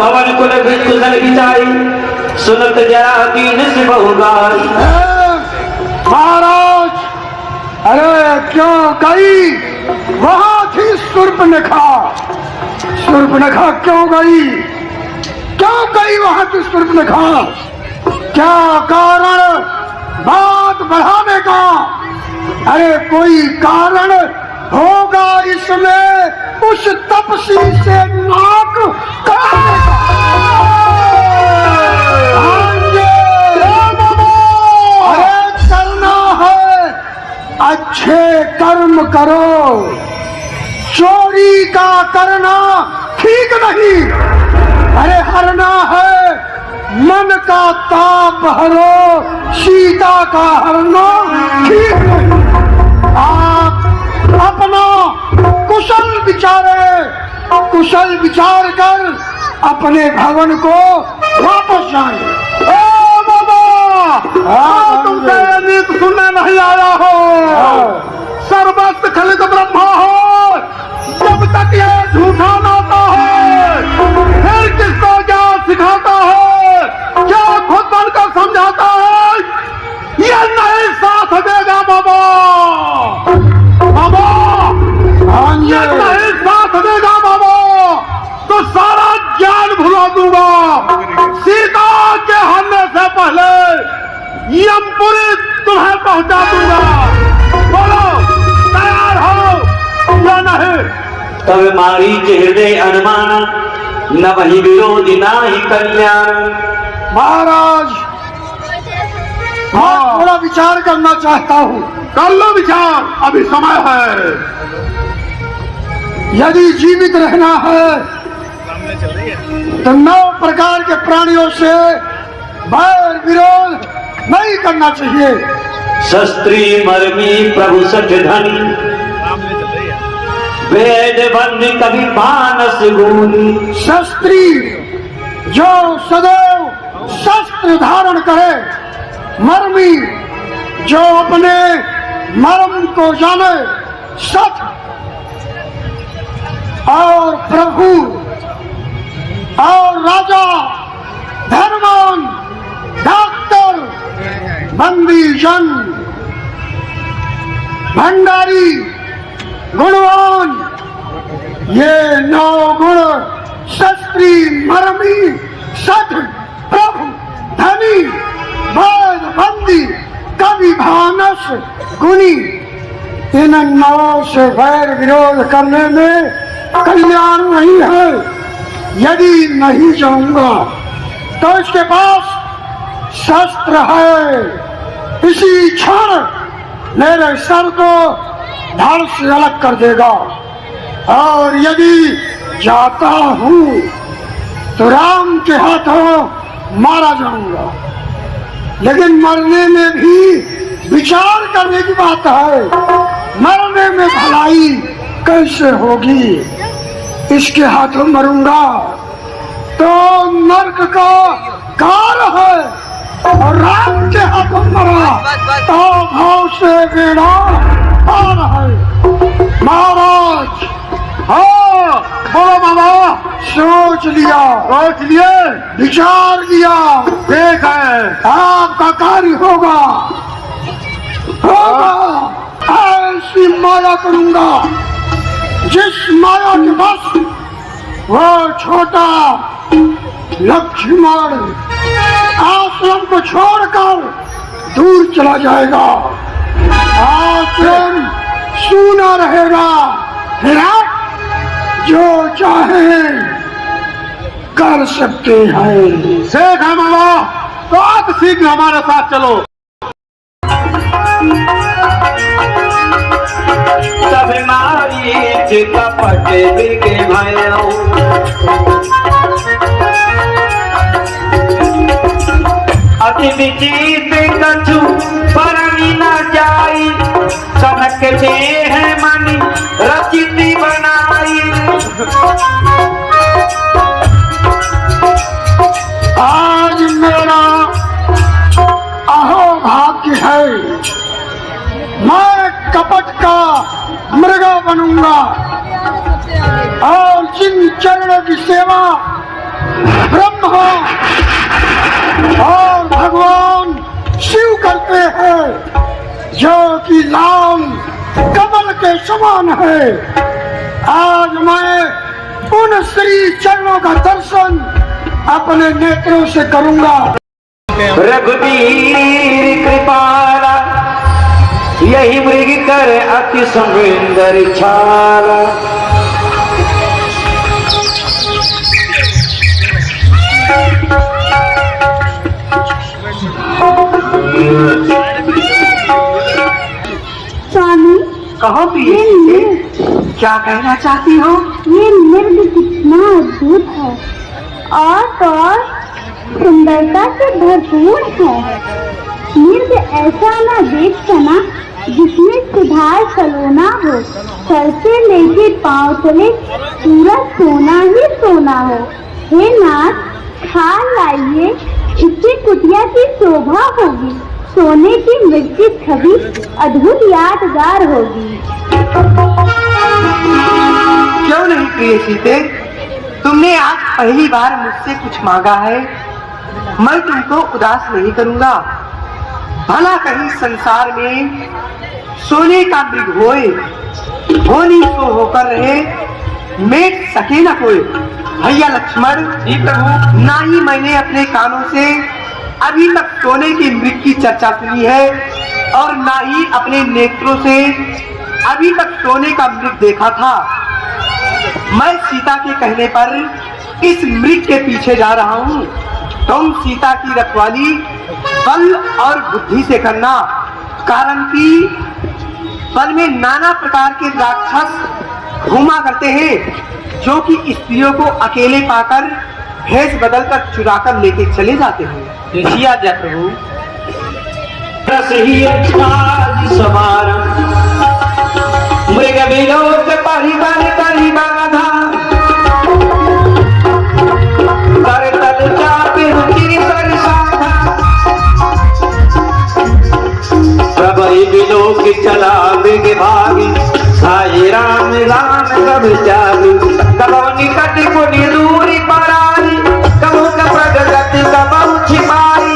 भवन कुल विदुषण बिचाई सुनत जरा दीन से बहुगाई। महाराज, अरे क्यों गई? वहां थी शूर्पणखा। शूर्पणखा क्यों गई? क्यों गई वहां की शूर्पणखा? क्या कारण बात बढ़ाने का? अरे कोई कारण होगा इसमें उस तपसी से नाक काटने का। अरे करना है, अच्छे कर्म करो, चोरी का करना ठीक नहीं। अरे हरना है, मन का ताप हरो, सीता का हरना ठीक नहीं। आप अपना कुशल विचार कर अपने भवन को वापस जाएं। तुमसे नीत सुनने नहीं आया हो। सर्वस्व खलित ब्रह्मा हो, जब तक ये झूठा नाता है फिर किसको क्या सिखाता है? क्या खुद बनकर समझाता है? ये नहीं साथ देगा बाबा। बाबा ये नहीं साथ देगा बाबा, तो सारा ज्ञान भुला दूंगा। सीता के हरने से पहले यमपुरी तुम्हें पहुंचा दूंगा। बोलो तैयार हो या नहीं? तब मारी हृदय अनुमान न वही विरोधी ना ही कल्याण। महाराज, मैं थोड़ा विचार करना चाहता हूँ। कर लो विचार, अभी समय है। यदि जीवित रहना है तो 9 प्रकार के प्राणियों से बैर विरोध नहीं करना चाहिए। शस्त्री मर्मी प्रभु सठ धनी, वेद बंद कभी मानस गुनी। शस्त्री जो सदैव शस्त्र धारण करे, मर्मी जो अपने मर्म को जाने, सठ और प्रभु और राजा, धर्मवान, डॉक्टर, बंदी जन, भंडारी, गुणवान, ये 9 गुण शस्त्री, मर्मी, सठ, प्रभु, धनी, वैद, बंदी, कवि, भानस, गुणी, इन 9 से वैर विरोध करने में कल्याण नहीं है। यदि नहीं जाऊंगा तो इसके पास शस्त्र है, इसी क्षण मेरे सर को धड़ से अलग कर देगा। और यदि जाता हूँ तो राम के हाथों मारा जाऊंगा। लेकिन मरने में भी विचार करने की बात है। मरने में भलाई कैसे होगी? इसके हाथों मरूंगा तो नरक का काल है, और राम के हाथों मरा तो भाव से बेड़ा पार है। महाराज, हाँ बोलो बाबा। सोच लिया, सोच लिए, विचार किया, ठीक है आपका कार्य होगा। ऐसी माया करूंगा जिस माया के बस वो छोटा लक्ष्मण आश्रम को छोड़कर दूर चला जाएगा। आश्रम सूना रहेगा। जो चाहे कर सकते हैं। ठीक है बाबा, तो आप शीघ्र हमारे साथ चलो। तब मारी कपट बिके भयो, अति विचित कछु परनी न जाई, कनक दे है मनी रचिति बनाई। आज मेरा अहोभाग्य है, मैं कपट का मृगा बनूंगा और जिन चरणों की सेवा भगवान शिव करते हैं, जो कि लाल कमल के समान है। आज मैं उन श्री चरणों का दर्शन अपने नेत्रों से करूंगा। रघुवीर कृपाला यही मृग कर अति सुंदर छाला। स्वामी, कहो प्रिय, क्या कहना चाहती हो? ये नृत्य कितना अद्भुत है और तो और सुंदरता से भरपूर है। नृत्य ऐसा ना देख सना जिसमें सुधार सलोना हो, सर से लेके पांव चले पूरा सोना ही सोना हो। हे नाथ, खाल लाइए, इससे कुटिया की शोभा होगी, सोने की मृत्यु छवि अद्भुत यादगार होगी। क्यों नहीं प्रिय सीते, तुमने आज पहली बार मुझसे कुछ मांगा है, मैं तुमको उदास नहीं करूंगा। भला कहीं संसार में सोने का मृग होए, होनी सो होकर रहे, मेट सके न कोई। भैया लक्ष्मण जी प्रभु, ना ही मैंने अपने कानों से अभी तक सोने के मृग की चर्चा सुनी है और ना ही अपने नेत्रों से अभी तक सोने का मृग देखा था। मैं सीता के कहने पर इस मृग के पीछे जा रहा हूँ। तुम सीता की रखवाली बल और बुद्धि से करना, कारण कि वन में नाना प्रकार के राक्षस घूमा करते हैं, जो कि स्त्रियों को अकेले पाकर भेष बदलकर चुराकर लेके चले जाते हैं। देखिए जय प्रभु, रसही आज समारम मृग विलोक परिवार करी बाधा। कर तल चापे रुचि सर साधा। प्रभु विलोक चला मृग भागी। साई राम राम कब जागी। कब निकट को दूरी पराई। कबू प्रगति कबू छिपाई।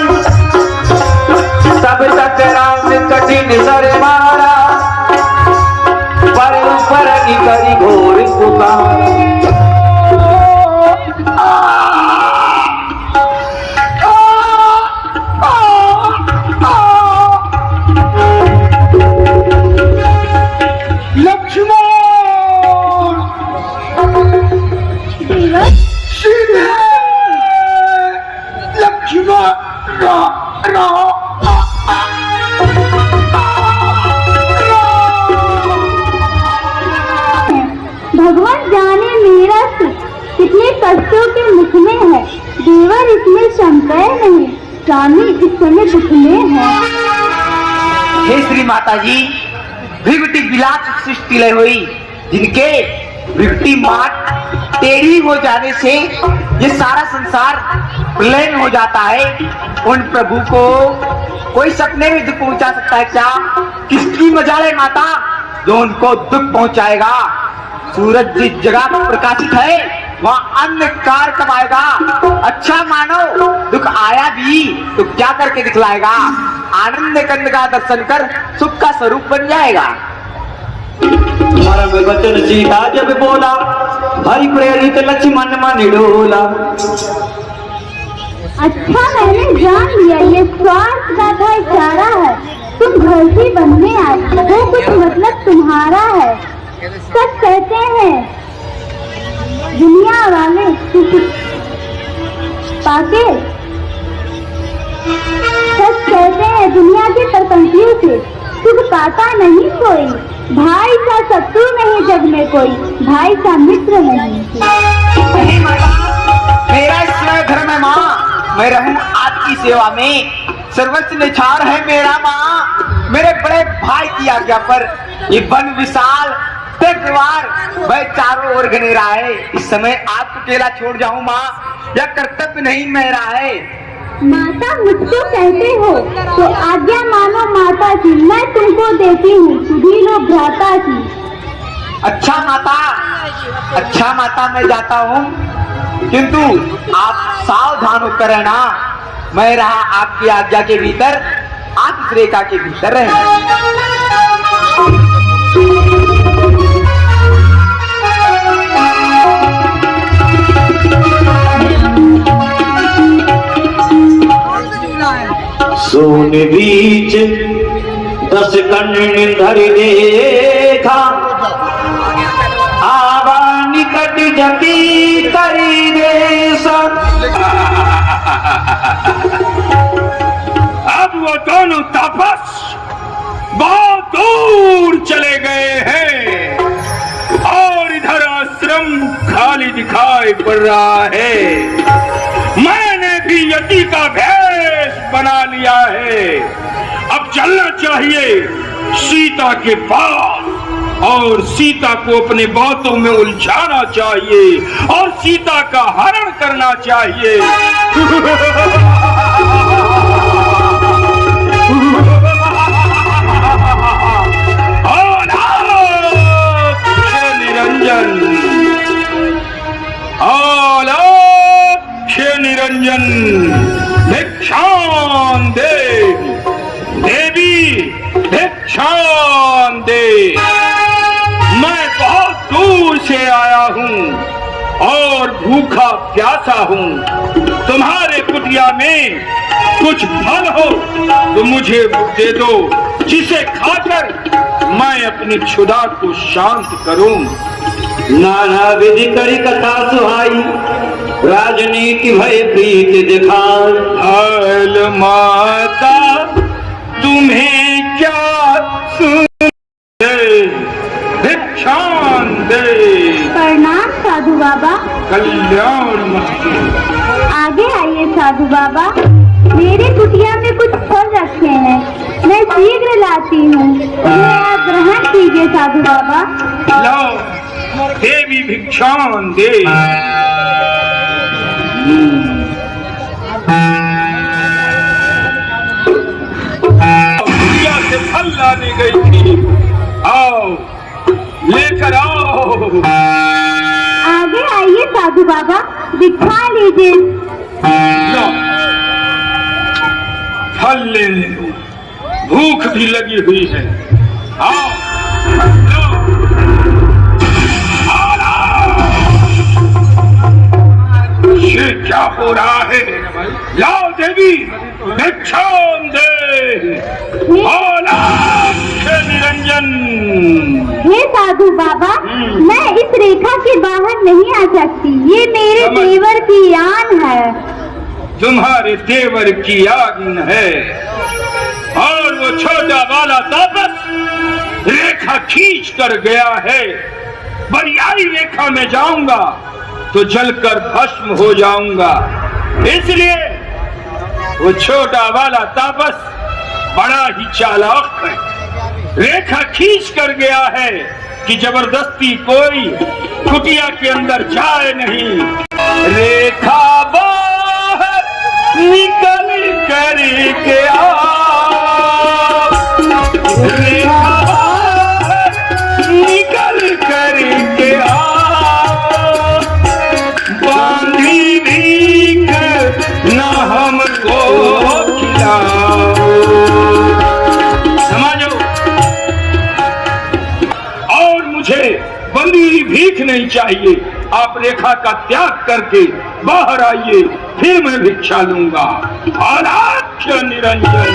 तब तक राम कठिन सर मारा। पर ऊपर करी घोर पुकार। भगवान जाने मेरा सुख कितने कष्टों के मुख में है। देवर इसमें संशय नहीं, स्वामी इस समय दुख में है। हे श्री माता जी, भृगुटी बिलाट सृष्टि लय हुई, जिनके भृगुटी मात टेढ़ी हो जाने से ये सारा संसार प्रलय हो जाता है। उन प्रभु को कोई सपने में दुख पहुंचा सकता है क्या? किसकी मजाल है माता जो उनको दुख पहुंचाएगा? सूरज जिस जगह पर प्रकाशित है वहाँ अंधकार कब आएगा? अच्छा मानो दुख आया भी तो क्या करके दिखलाएगा? आनंद कंद का दर्शन कर सुख का स्वरूप बन जाएगा। तुम्हारा वचन सीता जब बोला। हरि प्रेरित लक्ष्मण मन डोला। अच्छा मैंने जान लिया, ये स्वार्थ का था इशारा है। तुम घर से बनने आए, वो कुछ मतलब तुम्हारा है। सच कहते हैं दुनिया वाले पाके, सच कहते हैं दुनिया के परपंथियों से सुख पाता नहीं कोई। भाई सा शत्रु नहीं जग में कोई, भाई सा मित्र नहीं। नहीं माता, मेरा ईश्वर धर्म है माँ, मैं रहूं आपकी सेवा में। सर्वस्व निछार है मेरा माँ, मेरे बड़े भाई की आज्ञा पर ये वन विशाल द्वार वह चारों ओर घनेरा है। इस समय आपको अकेला छोड़ जाऊं माँ, यह कर्तव्य नहीं मेरा है। माता मुझको कहते हो तो आज्ञा मानो माता की, मैं तुमको देती हूँ सुधी लो भ्राता की। अच्छा माता मैं जाता हूँ, किंतु आप सावधान होकर रहना। मैं रहा आपकी आज्ञा के भीतर, आप इस रेखा के भीतर रहें। सोन बीच 10 कर्ण धरि देखा, आवा निकट जति करी देश। अब वो दोनों तापस बहुत दूर चले गए हैं और इधर आश्रम खाली दिखाई पड़ रहा है। मैंने भी यति का भेष बना लिया है। अब चलना चाहिए सीता के पास और सीता को अपने बातों में उलझाना चाहिए और सीता का हरण करना चाहिए। निरंजन, निरंजन भिक्षां दे देवी, भिक्षां दे। मैं बहुत दूर से आया हूँ और भूखा प्यासा हूँ। तुम्हारे कुटिया में कुछ फल हो तो मुझे दे दो, जिसे खाकर मैं अपनी क्षुधा को शांत करूं। नाना विधि करी कथा सुहाई, राजनीति भय प्रीत दिखाई। हाल माता तुम्हें क्या सुने, भिक्षां दे। प्रणाम साधु बाबा। कल्याण मस्तु। आगे आइए साधु बाबा, मेरे कुटिया में कुछ फल रखे हैं, मैं शीघ्र लाती हूँ, आप ग्रहण कीजिए साधु बाबा। लो देवी भिक्षां दे। कुटिया से फल लाने गई थी, आओ लेकर आओ। आगे आइए साधु बाबा, दिखा लीजिए। लो फल ले लो, भूख भी लगी हुई है। आओ लो। ये क्या हो रहा है? लाओ देवी भिक्षां दे। निरंजन। हे साधु बाबा, मैं इस रेखा के बाहर नहीं आ सकती, ये मेरे देवर की आन है। तुम्हारे देवर की आज्ञा है और वो छोटा वाला तापस रेखा खींच कर गया है। बरियाई रेखा में जाऊंगा तो जलकर भस्म हो जाऊंगा, इसलिए वो छोटा वाला तापस बड़ा ही चालाक है। रेखा खींच कर गया है कि जबरदस्ती कोई कुटिया के अंदर जाए नहीं। रेखा बाहर निकल कर के आ, रेखा बाहर निकल कर के आ, बांधी भीख न हमको खिलाओ। समझो, और मुझे बंदी भीख नहीं चाहिए। आप रेखा का त्याग करके बाहर आइए, फिर मैं भिक्षा लूंगा। आलाख्य निरंजन।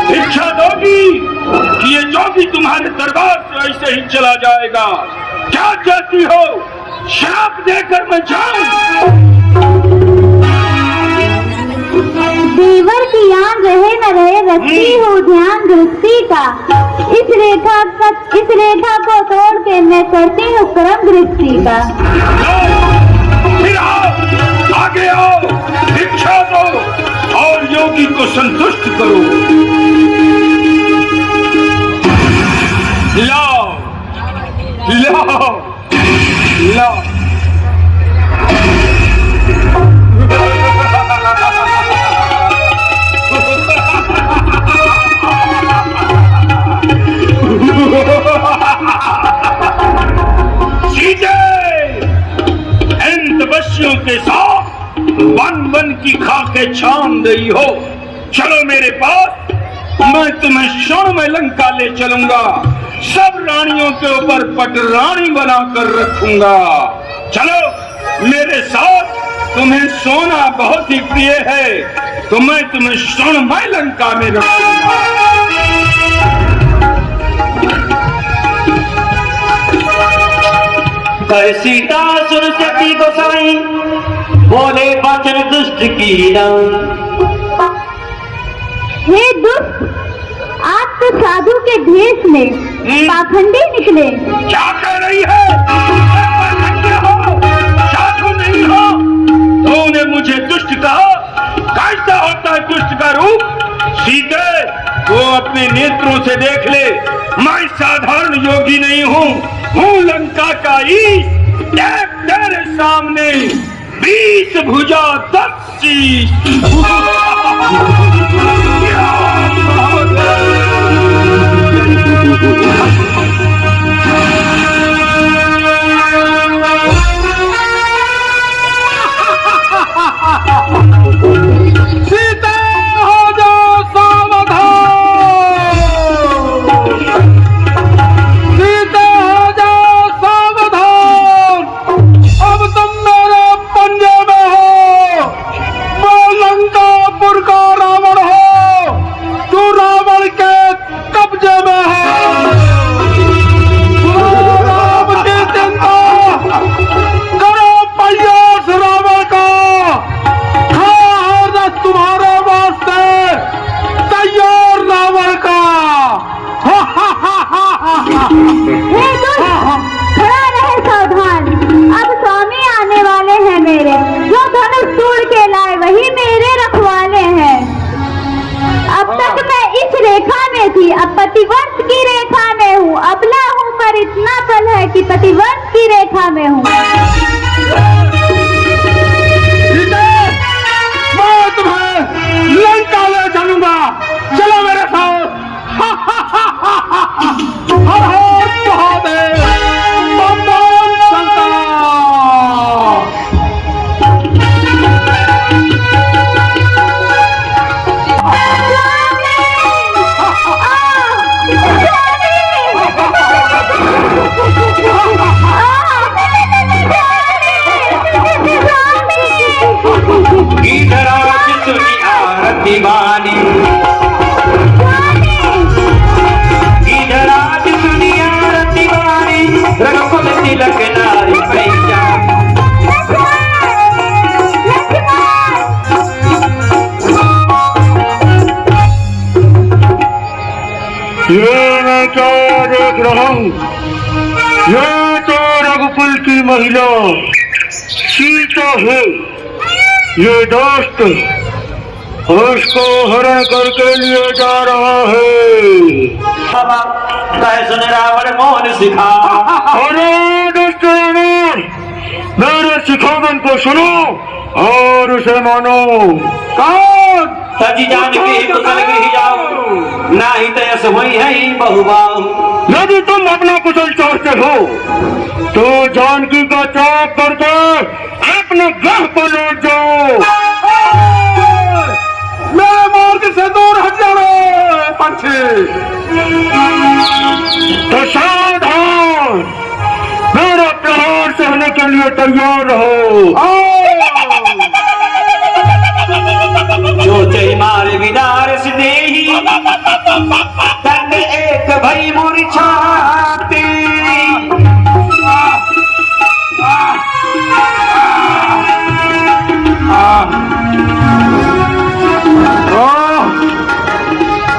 भिक्षा दोगी कि ये जोगी तुम्हारे दरबार से ऐसे ही चला जाएगा? क्या चाहती हो? श्राप देकर मैं जाऊं? देवर की आन रहे न रहे, रखती हो ध्यान दृष्टि का। इस रेखा को तोड़ के मैं करती हूँ कर्म दृष्टि का। फिर आओ, आगे आओ, भिक्षा दो और योगी को संतुष्ट करो। लाओ लाओ लाओ। हमें छान गई हो। चलो मेरे पास, मैं तुम्हें क्षण में लंका ले चलूंगा, सब रानियों के ऊपर पटरानी बनाकर रखूंगा। चलो मेरे साथ, तुम्हें सोना बहुत ही प्रिय है, तो मैं तुम्हें क्षण में लंका में रखूंगा। कर सीता सुर सती गोसाई, बोले वचन दुष्ट की रंग। हे दुष्ट, आप तो साधु के भेष में पाखंडी निकले। क्या कह रही है? हो, साधु नहीं हो। तूने मुझे दुष्ट कहा? कैसा होता है दुष्ट का रूप? सीते, वो अपने नेत्रों से देख ले, मैं साधारण योगी नहीं हूँ लंका का ईश। देख तेरे सामने 20 भुजा 10 शीश। सीता हो जाओ सावधान, सीता हो जाओ सावधान, अब तुम मेरे पंजे में हो। मैं लंकापुर का रावण हो, तू रावण के कब्जे में है। राम की चिंता करो, प्रयास रावण का तुम्हारे वास्ते तैयार रावण का। हे दुष्ट, खड़ा रहे सावधान। अब स्वामी आने वाले हैं मेरे, जो धनुष तोड़ के लाए वही मेरे रखवाले हैं। अब तक मैं इस रेखा में थी, अब पतिवर्ष की रेखा में हूँ। अबला हूँ पर इतना बल है कि पतिवर्ष की रेखा में हूँ। लंका ले चलूंगा, चलो मेरे साथ। हर हर महादेव, बम बम शंकर। गीधराज सुनी आरती वाणी, गीधराज सुनी आरती वाणी, रघुकुल तिलक नारी पैया। ये मैं क्या देख रहा हूँ? ये तो रघुकुल की महिला सीता है। ये दोस्त उसको हरण करके लिए जा रहा है। कह सुन रावण मोहन सिखा। अरे दुष्ट रावण, मेरे सिखावन को सुनो और उसे मानो। कौन? सजी जान के कुशल गृह जाओ, ना ही तयस हुई है बहुबाऊ। यदि तुम अपना कुशल चाहते हो तो जानकी का त्याग करके अपने ग्रह पर लौट जाओ। मेरे मार्ग से दूर हट जाओ पंछी। तो सावधान, मेरा प्रहार सहने के लिए तैयार रहो। जो चई मारे विदार से देही, तन एक भई मूर्छाती।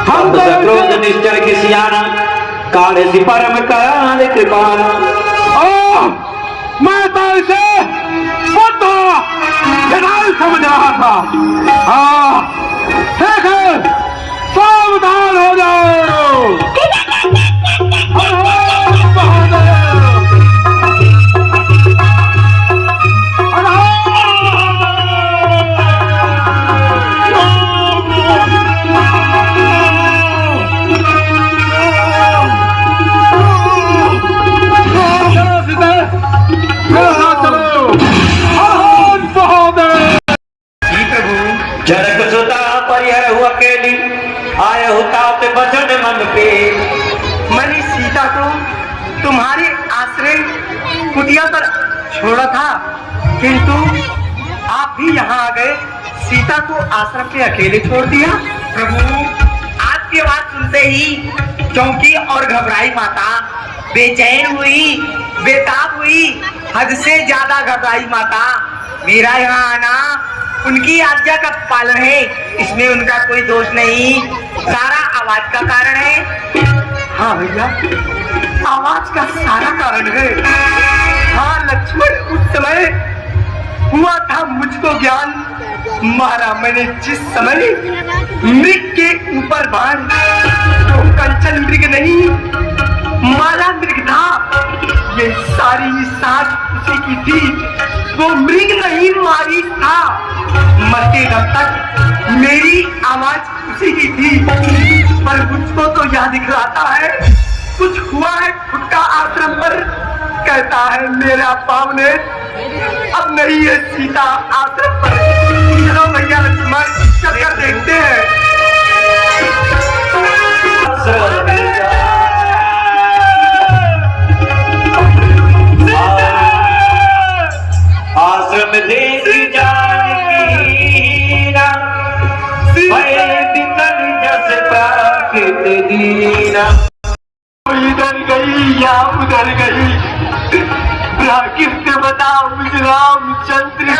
हम तो क्रोध निश्चर की सियाना, काले सी परम काल कृपाना। मैं तो इसे समझ रहा था। हाँ, ठीक है, सावधान हो जाओ। अकेली आए होता ते बचन मन पे। मैंने सीता को तुम्हारे आश्रय कुटिया पर छोड़ा था, किंतु आप भी यहाँ आ गए, सीता को आश्रम पे अकेले छोड़ दिया। प्रभु, आपकी आवाज सुनते ही चौंकी और घबराई माता, बेचैन हुई, बेताब हुई, हद से ज्यादा घबराई माता। मेरा यहाँ आना उनकी आज्ञा का पालन है, इसमें उनका कोई दोष नहीं, सारा आवाज का कारण है। हाँ भैया, आवाज का सारा कारण है। हाँ लक्ष्मण, उस समय हुआ था मुझको ज्ञान, मारा मैंने जिस समय मृग के ऊपर बाण, तो कंचन मृग नहीं मारा मृग था। ये सारी साज उसी की थी, वो मृग नहीं मारी था। मरते दम तक मेरी आवाज उसी की थी, पर मुझको तो यह दिखलाता है कुछ हुआ है खुद आश्रम पर। कहता है मेरा पावने अब नहीं है सीता आश्रम पर। चलो भैया लक्ष्मण, चलकर देखते हैं। आश्रम देख जानकी ना, भय बिकल जस प्राकृत दीना। इधर गई या उधर गई, किसने बताओ मुझे रामचंद्र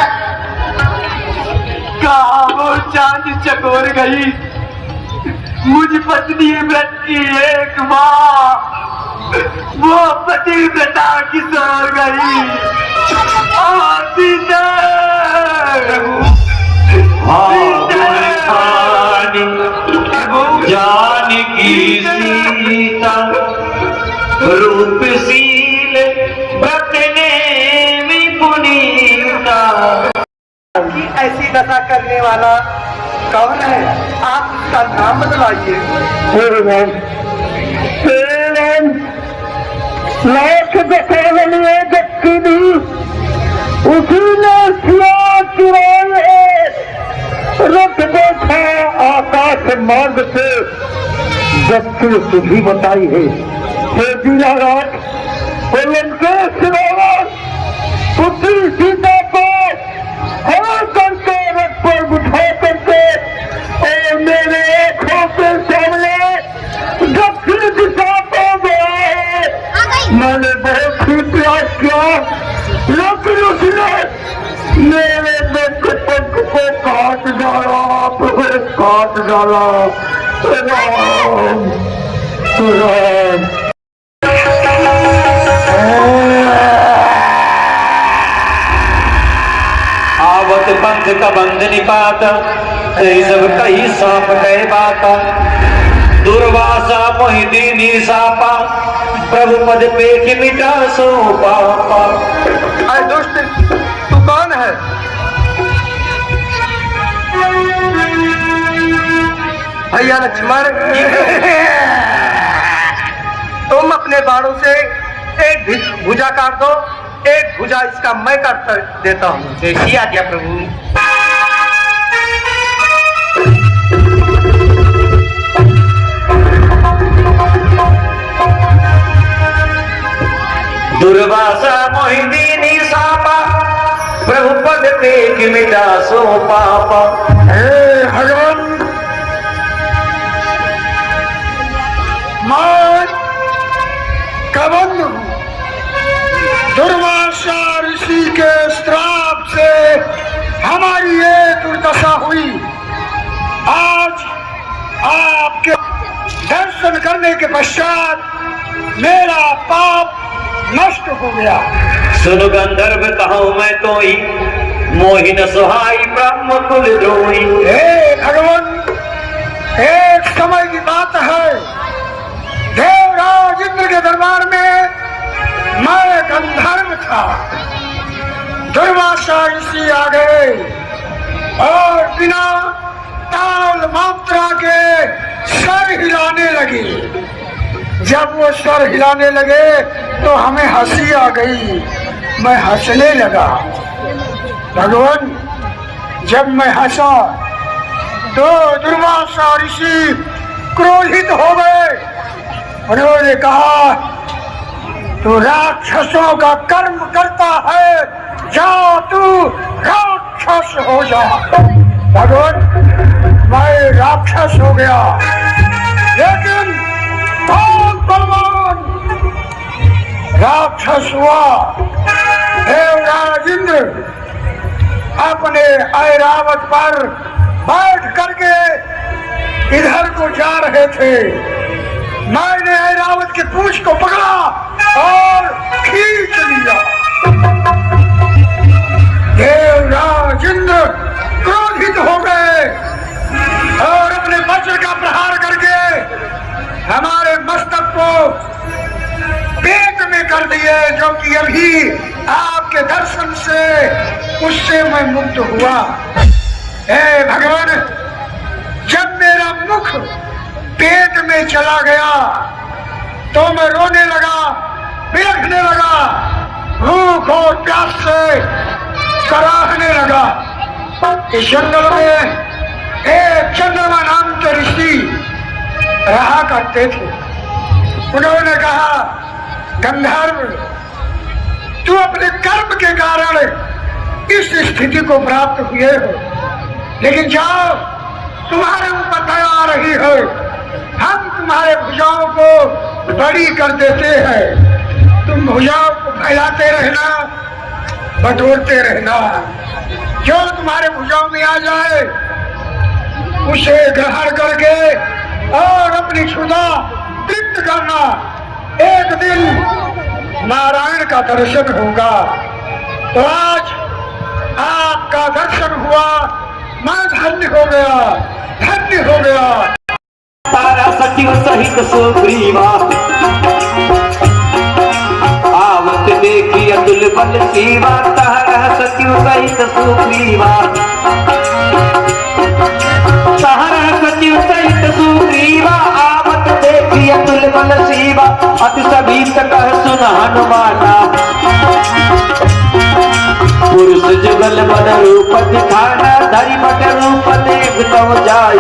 कहा वो चांद चकोर गई। मुझ पत्नी व्रत की एक माँ, वो पति व्रता किशोर गई। जानकी सीता रूपशील व्रत ने पुनीता। ऐसी दशा करने वाला कौन है? आप उसका नाम बतलाइए। लाख दशा लिए जबकि दी, उसी ने रथ देखा आकाश मार्ग से, जबकि तुझी बताई है पुत्री सीता को हर करके रथ पर बिठा करके और मेरे आंखों के सामने दक्षिण दिशा को गया है। मैंने बहुत ही प्रयास किया, लेकिन उसने मेरे पंख को काट डाला, काट डाला। राम राम। आवत पंथ का बंध निपात, कही सब कही सांप कहे बाता। दुर्वासा मोहिदीनी सापा, प्रभु पद पे कि मिटा सो पापा। अरे दोस्त, तू कौन है? भैया लक्ष्मण, तुम अपने बाणों से एक भुजा काट दो, एक भुजा इसका मैं काट देता हूँ। जैसी आज्ञा प्रभु। दुर्वासा मोहिदीनी सापा, प्रभु पद पे कि मिटा सो पापा। हे भगवान, मैं कबंध हूँ। दुर्वासा ऋषि के श्राप से हमारी ये दुर्दशा हुई। आज आपके दर्शन करने के पश्चात मेरा पाप नष्ट हो गया। सुन गंधर्व कहूँ मैं तोई, मोहिन सुहाई ब्रह्म कुल जोई। हे भगवान, एक समय की बात है, देवराज इंद्र के दरबार में मैं गंधर्व था। दुर्वासा ऋषि आ गए और बिना ताल मात्रा के सर हिलाने लगे। जब वो सर हिलाने लगे तो हमें हंसी आ गई, मैं हंसने लगा। भगवान, जब मैं हंसा तो दुर्वासा ऋषि क्रोधित हो गए। उन्होंने कहा तू राक्षसों का कर्म करता है, जा तू राक्षस हो जा। भगवान मैं राक्षस हो गया, लेकिन बहुत बलवान राक्षस हुआ। देवराज इंद्र अपने ऐरावत पर बैठ करके इधर को जा रहे थे। मैंने ऐरावत की पूंछ को पकड़ा और खींच लिया। देवराज इंद्र क्रोधित हो गए और अपने वज्र का प्रहार करके हमारे मस्तक को पेट में कर दिए, जो कि अभी आपके दर्शन से उससे मैं मुक्त हुआ। हे भगवान, जब मेरा मुख पेट में चला गया तो मैं रोने लगा, बिलखने लगा, भूख और प्यास से कराहने लगा। इस जंगल में एक चंद्रमा नाम के ऋषि रहा करते थे। उन्होंने कहा गंधर्व, तू अपने कर्म के कारण इस स्थिति को प्राप्त हुए हो, लेकिन जाओ, तुम्हारे ऊपर दया आ रही है, हम तुम्हारे भुजाओं को बड़ी कर देते हैं। तुम भुजाओं को फैलाते रहना, बटोरते रहना, जो तुम्हारे भुजाओं में आ जाए उसे ग्रहण करके और अपनी क्षुधा तृप्त करना। एक दिन नारायण का दर्शन होगा। तो आज आपका दर्शन हुआ, मैं धन्य हो गया, धन्य हो गया। तारा सचिव सहित सुग्रीवा आवत देखी अतुल बल सीवा। तारा सचिव सहित सुग्रीवा, तारा सचिव सहित सुग्रीवा आवत देखी अतुल बल सीवा। अति सभी कह सुन हनुमाना, पुरुष जुगल बल रूप दिखाना। धरि बट रूप देख तव जाई,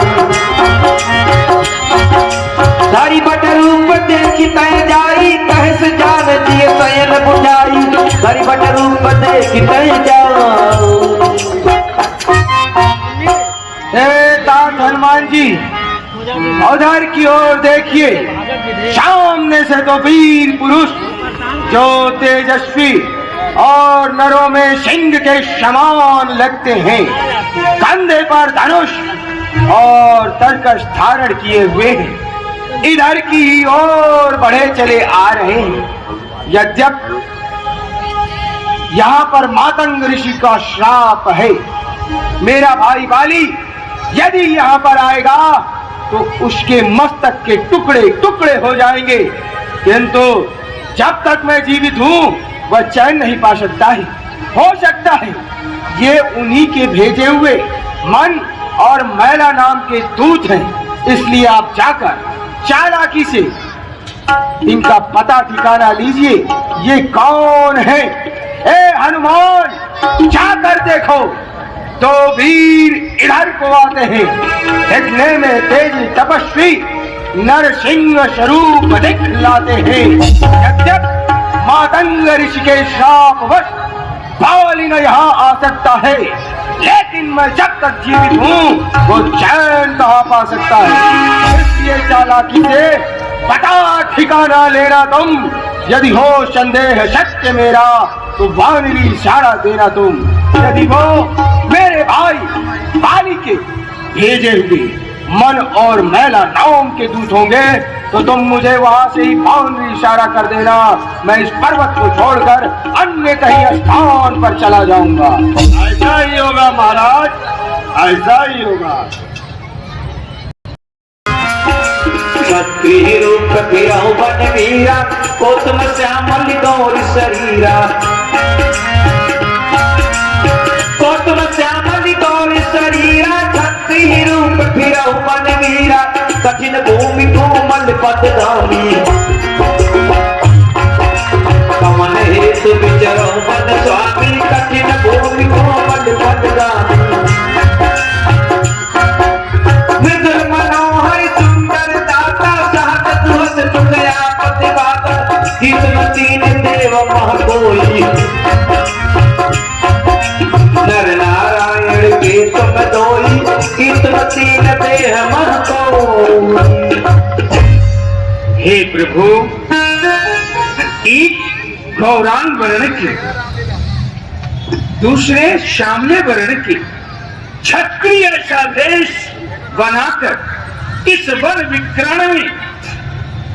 धरि बट रूप देखी तय जाई। कहस जान जिय सयन बुझाई, धरि बट रूप देखी तय जाई। तात हनुमान जी उधर की ओर देखिए, सामने से तो वीर पुरुष जो तेजस्वी और नरों में सिंह के समान लगते हैं, कंधे पर धनुष और तरकश धारण किए हुए हैं, इधर की ओर बढ़े चले आ रहे हैं। यद्यप यहाँ पर मातंग ऋषि का श्राप है। मेरा भाई बाली यदि यहाँ पर आएगा तो उसके मस्तक के टुकड़े टुकड़े हो जाएंगे, किंतु जब तक मैं जीवित हूँ वह चैन नहीं पा सकता है। हो सकता है ये उन्हीं के भेजे हुए मन और मैला नाम के दूत हैं, इसलिए आप जाकर चालाकी से इनका पता ठिकाना लीजिए, ये कौन है। ए हनुमान, जाकर देखो, दो वीर इधर को आते हैं, दिखने में तेजी तपस्वी नरसिंह स्वरूप दिखलाते हैं। यद्यप मातंग ऋषि के श्रापवश बाली न यहाँ आ सकता है, लेकिन मैं जब तक जीवित हूँ वो चैन कहाँ पा सकता है। इसलिए चालाकी से पता ठिकाना लेना तुम, यदि हो संदेह सत्य मेरा तो वानरी इशारा देना तुम। यदि वो मेरे भाई बाली के भेजे हुए मन और मैला नाम के दूत होंगे तो तुम मुझे वहां से ही वानरी इशारा कर देना, मैं इस पर्वत को छोड़कर अन्य कहीं स्थान पर चला जाऊंगा। ऐसा ही होगा महाराज, ऐसा ही होगा। क्षत्रिय रूप फिरहु बन वीरा, कोतम श्यामल गौर शरीरा। कोतम श्यामल गौर शरीरा, क्षत्रिय रूप फिरहु बन वीरा। कठिन भूमि कोमल पद धामी, कमल हेतु विचरहु मन स्वामी। कठिन भूमि कोमल पद धामी, हे प्रभु, एक गौरांग वर्ण के, दूसरे श्यामले वर्ण के क्षत्रिय सा वेश बनाकर इस वन विकर्ण में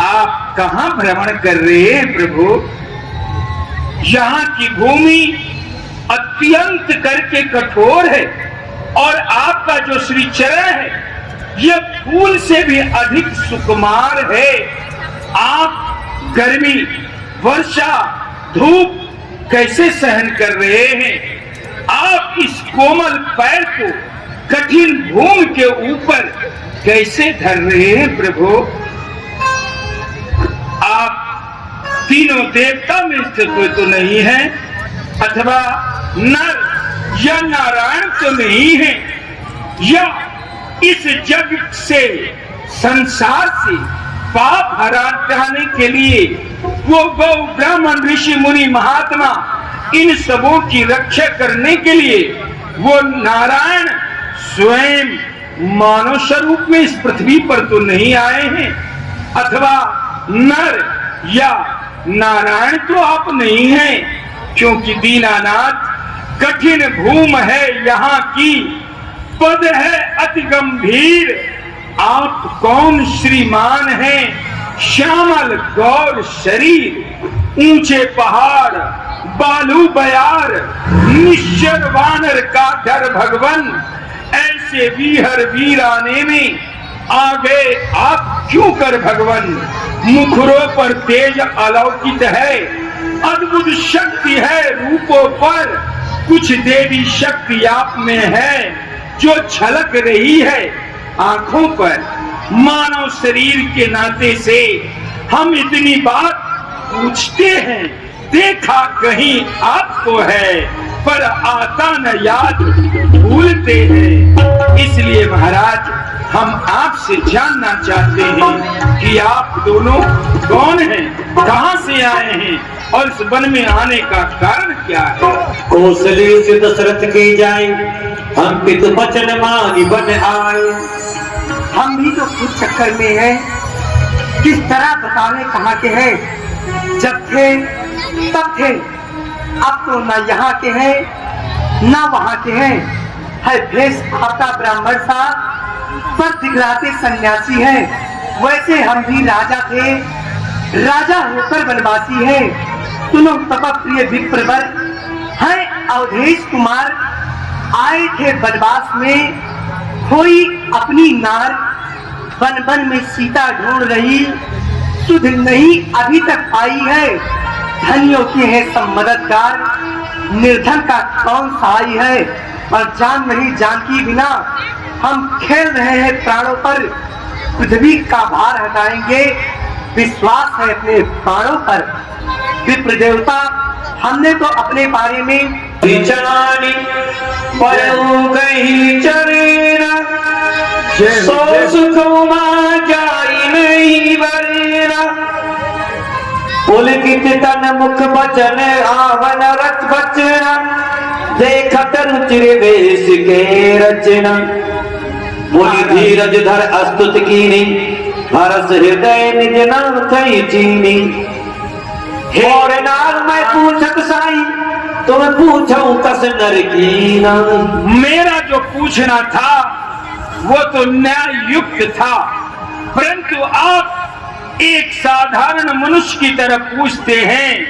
आप कहां भ्रमण कर रहे हैं प्रभु? यहाँ की भूमि अत्यंत करके कठोर है और आपका जो श्री चरण है यह फूल से भी अधिक सुकुमार है। आप गर्मी, वर्षा, धूप कैसे सहन कर रहे हैं? आप इस कोमल पैर को कठिन भूमि के ऊपर कैसे धर रहे हैं प्रभु? आप तीनों देवता में से कोई तो नहीं है, अथवा नर या नारायण तो नहीं है, या इस जग से, संसार से पाप हटाने के लिए वो गौ, ब्राह्मण, ऋषि, मुनि, महात्मा, इन सबों की रक्षा करने के लिए वो नारायण स्वयं मानव स्वरूप में इस पृथ्वी पर तो नहीं आए हैं, अथवा नर या नारायण तो आप नहीं हैं, क्योंकि दीनानाथ कठिन भूम है यहाँ की, पद है अति गंभीर। आप कौन श्रीमान हैं? श्यामल गौर शरीर, ऊंचे पहाड़, बालू बयार, निश्चर वानर का घर भगवन, ऐसे वीहर वीराने में आ गए आप क्यों कर भगवन? मुखरों पर तेज अलौकित है, अद्भुत शक्ति है रूपों पर, कुछ देवी शक्ति आप में है जो झलक रही है आंखों पर। मानव शरीर के नाते से हम इतनी बात पूछते हैं, देखा कहीं आपको है, पर आता न याद भूलते हैं। इसलिए महाराज हम आपसे जानना चाहते हैं कि आप दोनों कौन हैं, कहां से आए हैं और इस वन में आने का कारण क्या है? कौशले से दशरथ के जाए, हम पितु वचन मानी बन आए। हम भी तो खुद चक्कर में हैं, किस तरह बतावे कहाँ के हैं? जब थे तब थे, अब तो ना यहाँ के हैं ना वहाँ के हैं। है भेष आपका ब्राह्मण सा, पर दिखलाते सन्यासी हैं। वैसे हम भी राजा थे, राजा होकर वनवासी हैं। सुनो तप प्रिय विप्रवर, हैं अवधेश कुमार, आए थे वनवास में, कोई अपनी नार वन वन में सीता ढूंढ रही, सुध नहीं अभी तक आई है। धनियों के हैं सब मददगार, निर्धन का कौन सहाय है? और जान नहीं जानकी बिना हम खेल रहे हैं प्राणों पर, पृथ्वी का भार हटाएंगे, विश्वास है अपने प्राणों पर। विप्र देवता, हमने तो अपने बारे में विचारी परऊ कहीं चरेना, सो सुखमा जाई नहीं बरेना। पुलकित तन मुख बचन आवन रथ बचना, देखत रुचिर वेश के रचना। बोली धीरज धर अस्तुत कीनी, हरस हृदय निज नाथ चीनी। और नार मैं पूछत साई, तुम पूछो कस नर की ना। मेरा जो पूछना था वो तो न्याय युक्त था, परंतु आप एक साधारण मनुष्य की तरह पूछते हैं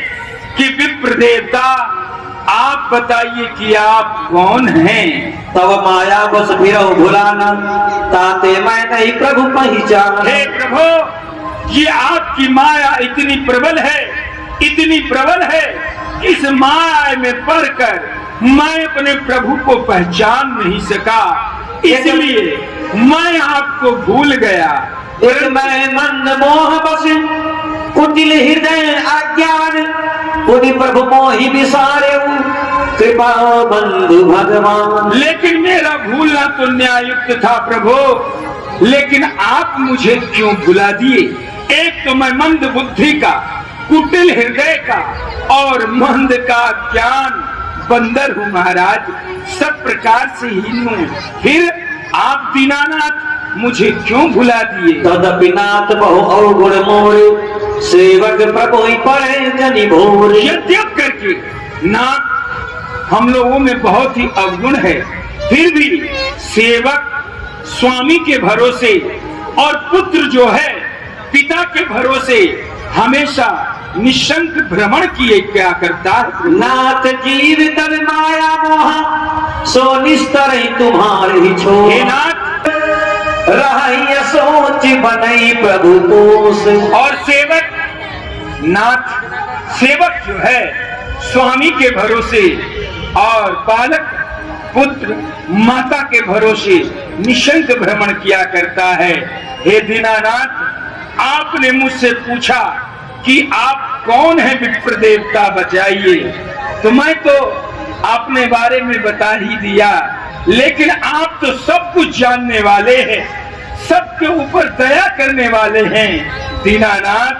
कि विप्र देवता आप बताइए कि आप कौन हैं? तब माया बस फिरो भुलाना, ताते मैं नहीं प्रभु पहचान। हे प्रभु, ये आपकी माया इतनी प्रबल है, इतनी प्रबल है, इस माया में पड़कर मैं अपने प्रभु को पहचान नहीं सका, इसलिए मैं आपको भूल गया। एक मैं मंद मोह बस, कुटिल हृदय अज्ञान, पुनि प्रभु मोहि विसारे, कृपा बंधु भगवान। लेकिन मेरा भूलना तो न्यायुक्त था प्रभु, लेकिन आप मुझे क्यों भुला दिए? एक तो मैं मंद बुद्धि का, कुटिल हृदय का और मंद का ज्ञान बंदर हूँ महाराज, सब प्रकार से हीन हूँ। फिर आप दीनानाथ मुझे क्यों भुला दिए? तदपि नाथ बहु अवगुण मोरे, सेवक प्रभु पड़े जनि भोर। यद्यप करके नाथ हम लोगों में बहुत ही अवगुण है, फिर भी सेवक स्वामी के भरोसे और पुत्र जो है पिता के भरोसे हमेशा निशंक भ्रमण किए क्या करता है। नाथ जीवित माया मोहा, सो निस्तर तुम्हारे ही छोड़। हे नाथ, रही सोच बनई प्रभु पोस। और सेवक नाथ, सेवक जो है स्वामी के भरोसे और बालक पुत्र माता के भरोसे निशंक भ्रमण किया करता है। हे दीनानाथ, आपने मुझसे पूछा कि आप कौन है विप्र देवता, बचाइए। तो मैं तो अपने बारे में बता ही दिया, लेकिन आप तो सब कुछ जानने वाले हैं, सबके ऊपर दया करने वाले हैं। दीनानाथ,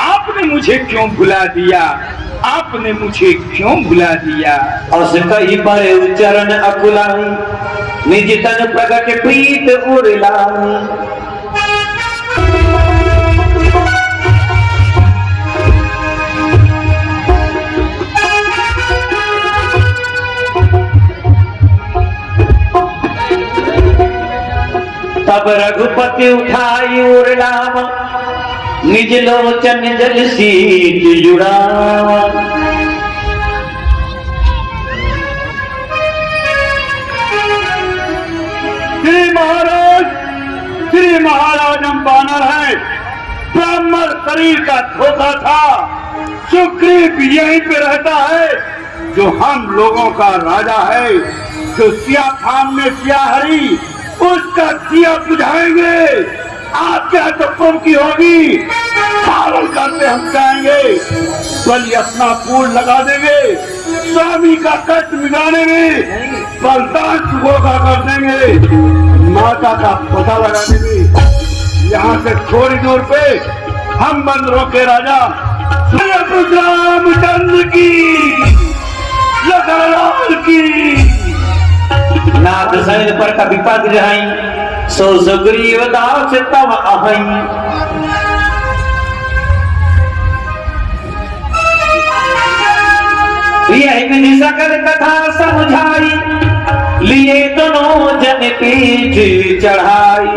आपने मुझे क्यों भुला दिया? आपने मुझे क्यों भुला दिया? अस कही पर चरण अकुलाई, निज तन प्रगट प्रीत उड़लाई। तब रघुपति उठाई उड़लावा, निज लोचन जल सीत जुड़ावा। श्री महाराज हम बानर है, ब्राह्मण शरीर का धोखा था। सुग्रीव यहीं पे रहता है, जो हम लोगों का राजा है, जो सिया थाम में सिया हरी, उसका दिया बुझाएंगे। आपके हाथों की होगी, पालन करते हम जाएंगे, बलि अपना फूल लगा देंगे, स्वामी का कष्ट मिटाने में बलिदान चुकोगा कर देंगे, माता का पता लगा देंगे। यहाँ से थोड़ी दूर पे हम बंदरों के राजा रामचंद्र की, लखनलाल की। नाथ सैन पर कभी पद रहाई, सो सुग्रीव दास तब अहई। यही विधि सकल कथा समझाई, लिए दोनों जन पीठ चढ़ाई।